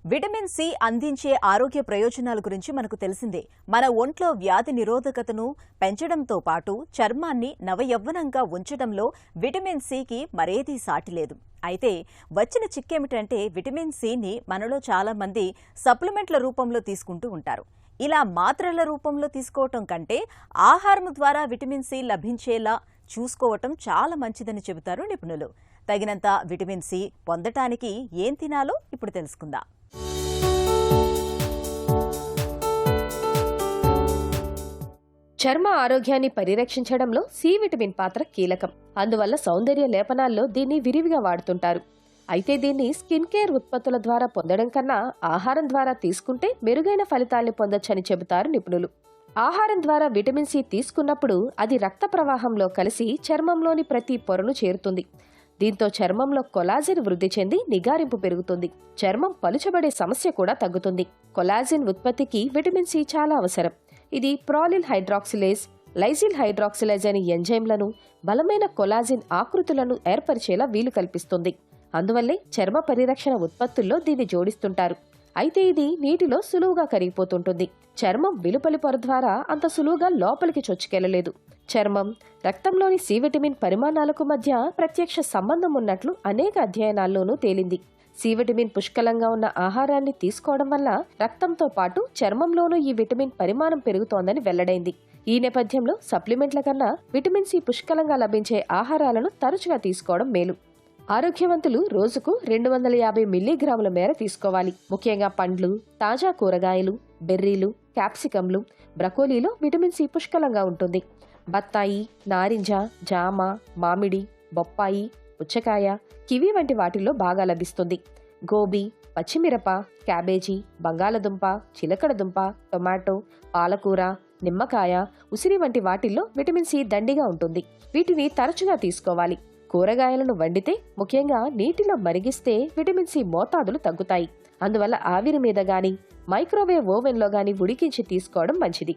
Vitamin C అందించే ఆరోగ్య ప్రయోజనాల గురించి మనకు తెలిసిందే. మన ఒంట్లో వ్యాధి నిరోధకతను పెంచడంతో పాటు చర్మాన్ని నవయవ్వనంగా ఉంచడంలో విటమిన్ సికి మరేదీ సాటిలేదు. అయితే వచ్చిన చిక్కేమిటంటే విటమిన్ సిని మనలో చాలా మంది సప్లిమెంట్ల రూపంలో తీసుకుంటూ ఉంటారు. ఇలా మాత్రల రూపంలో తీసుకోవటం కంటే ఆహారం ద్వారా విటమిన్ సి లభించేలా చూసుకోవటం చాలా మంచిదని చెబుతారు నిపుణులు. తగినంత విటమిన్ సి పొందటానికి ఏం తినాలో ఇప్పుడు తెలుసుకుందాం. చర్మ ఆరోగ్యాన్ని పరిరక్షించడంలో సి విటమిన్ పాత్ర కీలకం. అందువల్ల సౌందర్య లేపనాల్లో దీన్ని విరివిగా వాడుతుంటారు. అయితే దీన్ని స్కిన్ కేర్ ఉత్పత్తుల ద్వారా పొందడం కన్నా ఆహారం ద్వారా తీసుకుంటే మెరుగైన ఫలితాల్ని పొందొచ్చని చెబుతారు నిపుణులు. ఆహారం ద్వారా విటమిన్ సి తీసుకున్నప్పుడు అది రక్త ప్రవాహంలో కలిసి చర్మంలోని ప్రతి పొరను చేరుతుంది. దీంతో చర్మంలో కొలాజిన్ వృద్ధి చెంది నిగారింపు పెరుగుతుంది. చర్మం పలుచబడే సమస్య కూడా తగ్గుతుంది. కొలాజిన్ ఉత్పత్తికి విటమిన్ సి చాలా అవసరం. ఇది ప్రాలిల్ హైడ్రాక్సిలేజ్, లైజిల్ హైడ్రాక్సిలేజ్ అనే ఎంజైమ్లను, బలమైన కొలాజిన్ ఆకృతులను ఏర్పరిచేలా వీలు కల్పిస్తుంది. అందువల్లే చర్మ పరిరక్షణ ఉత్పత్తుల్లో దీన్ని జోడిస్తుంటారు. అయితే ఇది నీటిలో సులువుగా కరిగిపోతుంటుంది. చర్మం వెలుపలి పొర ద్వారా అంత సులువుగా లోపలికి చొచ్చుకెళ్లలేదు. చర్మం, రక్తంలోని సి విటమిన్ పరిమాణాలకు మధ్య ప్రత్యక్ష సంబంధం ఉన్నట్లు అనేక అధ్యయనాల్లోనూ తేలింది. సి విటమిన్ పుష్కలంగా ఉన్న ఆహారాన్ని తీసుకోవడం వల్ల రక్తంతో పాటు చర్మంలోనూ ఈ విటమిన్ పరిమాణం పెరుగుతోందని వెల్లడైంది. ఈ నేపథ్యంలో సప్లిమెంట్ల కన్నా విటమిన్ సి పుష్కలంగా లభించే ఆహారాలను తరచుగా తీసుకోవడం మేలు. ఆరోగ్యవంతులు రోజుకు 250 మిల్లీగ్రాముల మేర తీసుకోవాలి. ముఖ్యంగా పండ్లు, తాజా కూరగాయలు, బెర్రీలు, క్యాప్సికమ్లు, బ్రకోలీలో విటమిన్ సి పుష్కలంగా ఉంటుంది. బత్తాయి, నారింజ, జామ, మామిడి, బొప్పాయి, పుచ్చకాయ, కివి వంటి వాటిల్లో బాగా లభిస్తుంది. గోబీ, పచ్చిమిరప, క్యాబేజీ, బంగాళదుంప, చిలకడదుంప, టొమాటో, పాలకూర, నిమ్మకాయ, ఉసిరి వంటి వాటిల్లో విటమిన్ సి దండిగా ఉంటుంది. వీటిని తరచుగా తీసుకోవాలి. కూరగాయలను వండితే, ముఖ్యంగా నీటిలో మరిగిస్తే విటమిన్ సి మోతాదులు తగ్గుతాయి. అందువల్ల ఆవిరి మీద గాని, మైక్రోవేవ్ ఓవెన్లో గాని ఉడికించి తీసుకోవడం మంచిది.